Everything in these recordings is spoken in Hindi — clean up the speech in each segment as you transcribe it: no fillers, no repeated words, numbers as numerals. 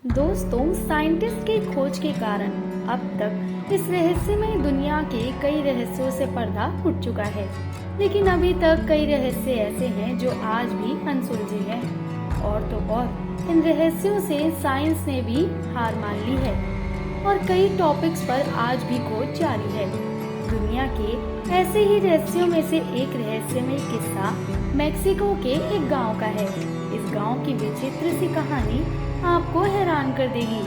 दोस्तों, साइंटिस्ट की खोज के कारण अब तक इस रहस्यमय दुनिया के कई रहस्यों से पर्दा उठ चुका है। लेकिन अभी तक कई रहस्य ऐसे हैं जो आज भी अनसुलझे हैं। और तो और इन रहस्यों से साइंस ने भी हार मान ली है और कई टॉपिक्स पर आज भी खोज जारी है। दुनिया के ऐसे ही रहस्यों में से एक रहस्यमय किस्सा मेक्सिको के एक गांव का है। इस गांव की विचित्र सी कहानी आपको हैरान कर देगी।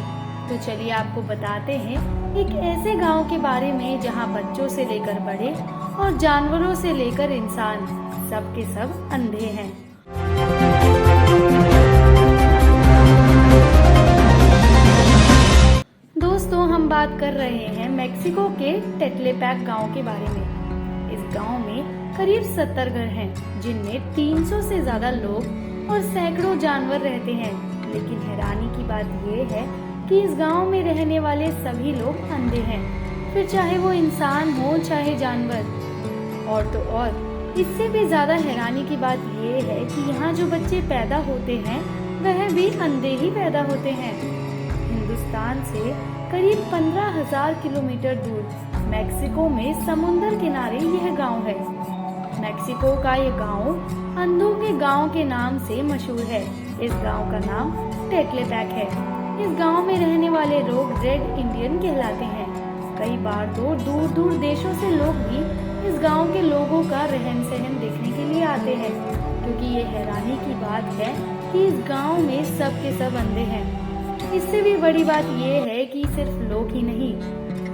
तो चलिए आपको बताते हैं एक ऐसे गांव के बारे में जहां बच्चों से लेकर बड़े और जानवरों से लेकर इंसान सब के सब अंधे हैं। दोस्तों, हम बात कर रहे हैं मेक्सिको के टेटलेपैक गांव के बारे में। इस गांव में करीब 70 घर हैं, जिनमें 300 से ज्यादा लोग और सैकड़ों जानवर रहते हैं। लेकिन हैरानी की बात यह है कि इस गांव में रहने वाले सभी लोग अंधे हैं, फिर चाहे वो इंसान हो चाहे जानवर। और तो और इससे भी ज्यादा हैरानी की बात यह है कि यहाँ जो बच्चे पैदा होते हैं वह भी अंधे ही पैदा होते हैं। हिंदुस्तान से करीब 15,000 किलोमीटर दूर मेक्सिको में समुद्र किनारे यह गांव है। मेक्सिको का ये गांव अंधों के गांव के नाम से मशहूर है। इस गांव का नाम टेटलेपैक है। इस गांव में रहने वाले लोग रेड इंडियन कहलाते हैं। कई बार तो दूर दूर देशों से लोग भी इस गांव के लोगों का रहन सहन देखने के लिए आते हैं, क्योंकि ये हैरानी की बात है कि इस गांव में सब के सब अंधे हैं। इससे भी बड़ी बात ये है कि सिर्फ लोग ही नहीं,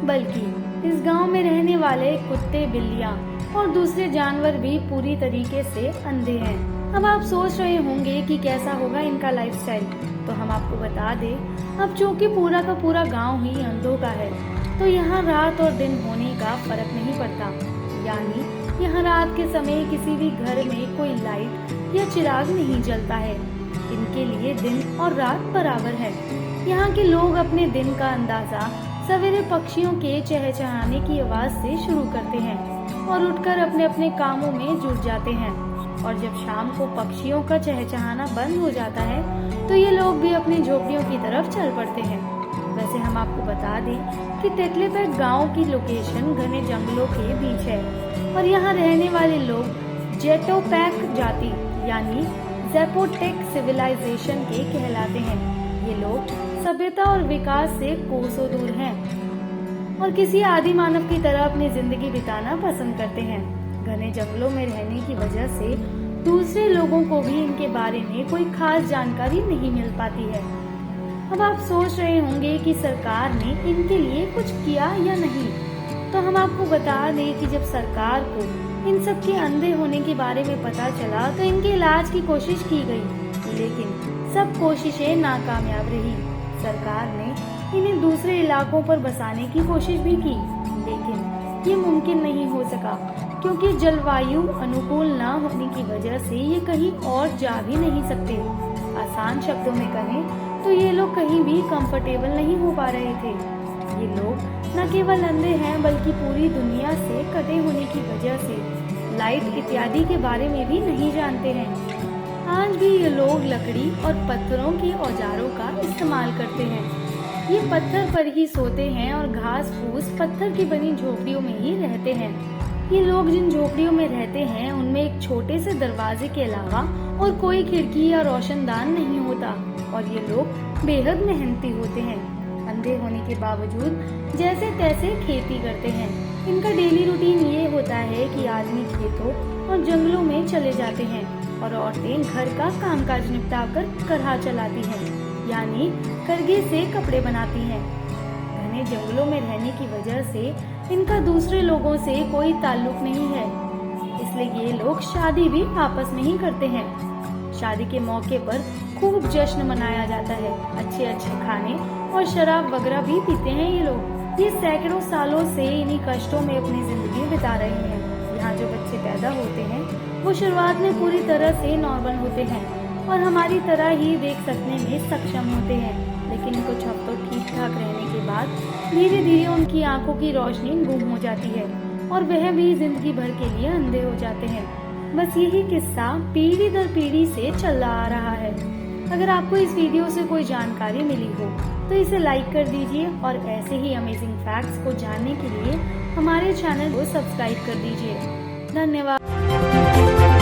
बल्कि इस गांव में रहने वाले कुत्ते, बिल्लियां और दूसरे जानवर भी पूरी तरीके से अंधे हैं। अब आप सोच रहे होंगे कि कैसा होगा इनका लाइफस्टाइल, तो हम आपको बता दें, अब चूंकि पूरा का पूरा गांव ही अंधों का है, तो यहाँ रात और दिन होने का फर्क नहीं पड़ता। यानी यहाँ रात के समय किसी भी घर में कोई लाइट या चिराग नहीं जलता है। इनके लिए दिन और रात बराबर है। यहाँ के लोग अपने दिन का अंदाजा सवेरे पक्षियों के चहचहाने की आवाज से शुरू करते हैं और उठकर अपने अपने कामों में जुट जाते हैं। और जब शाम को पक्षियों का चहचहाना बंद हो जाता है तो ये लोग भी अपनी झोपड़ियों की तरफ चल पड़ते हैं। वैसे हम आपको बता दें कि टेटलेपैक गांव की लोकेशन घने जंगलों के बीच है और यहाँ रहने वाले लोग जेटोपैक जाति यानी ज़ैपोटेक सिविलाइजेशन के कहलाते हैं। ये लोग सभ्यता और विकास से कोसों दूर हैं और किसी आदि मानव की तरह अपनी जिंदगी बिताना पसंद करते हैं। घने जंगलों में रहने की वजह से दूसरे लोगों को भी इनके बारे में कोई खास जानकारी नहीं मिल पाती है। अब आप सोच रहे होंगे कि सरकार ने इनके लिए कुछ किया या नहीं, तो हम आपको बता दें कि जब सरकार को इन सब के अंधे होने के बारे में पता चला तो इनके इलाज की कोशिश की गई, लेकिन सब कोशिशें नाकामयाब रही। सरकार ने इन्हें दूसरे इलाकों पर बसाने की कोशिश भी की, लेकिन ये मुमकिन नहीं हो सका, क्योंकि जलवायु अनुकूल न होने की वजह से ये कहीं और जा भी नहीं सकते। आसान शब्दों में कहें तो ये लोग कहीं भी कंफर्टेबल नहीं हो पा रहे थे। ये लोग न केवल अंधे हैं, बल्कि पूरी दुनिया से कटे होने की वजह से लाइट इत्यादि के बारे में भी नहीं जानते हैं। आज भी ये लोग लकड़ी और पत्थरों के औजारों का इस्तेमाल करते हैं। ये पत्थर पर ही सोते हैं और घास फूस पत्थर की बनी झोपड़ियों में ही रहते हैं। ये लोग जिन झोपड़ियों में रहते हैं उनमें एक छोटे से दरवाजे के अलावा और कोई खिड़की या रोशनदान नहीं होता और ये लोग बेहद मेहनती होते हैं। अंधे होने के बावजूद जैसे तैसे खेती करते हैं। इनका डेली रूटीन ये होता है कि आदमी खेतों और जंगलों में चले जाते हैं और औरतें घर का कामकाज निपटाकर करहा चलाती हैं, यानी करघे से कपड़े बनाती हैं। घने जंगलों में रहने की वजह से इनका दूसरे लोगों से कोई ताल्लुक नहीं है, इसलिए ये लोग शादी भी आपस में ही करते हैं। शादी के मौके पर खूब जश्न मनाया जाता है। अच्छे अच्छे खाने और शराब वगैरह भी पीते हैं ये लोग। ये सैकड़ों सालों से इन्हीं कष्टों में अपनी जिंदगी बिता रहे हैं। यहाँ जो बच्चे पैदा होते हैं वो शुरुआत में पूरी तरह से नॉर्मल होते हैं और हमारी तरह ही देख सकने में सक्षम होते हैं, लेकिन कुछ हफ्तों ठीक ठाक रहने के बाद धीरे धीरे उनकी आंखों की रोशनी गुम हो जाती है और वह भी जिंदगी भर के लिए अंधे हो जाते हैं। बस यही किस्सा पीढ़ी दर पीढ़ी से चल आ रहा है। अगर आपको इस वीडियो से कोई जानकारी मिली हो तो इसे लाइक कर दीजिए और ऐसे ही अमेजिंग फैक्ट्स को जानने के लिए हमारे चैनल को सब्सक्राइब कर दीजिए। धन्यवाद।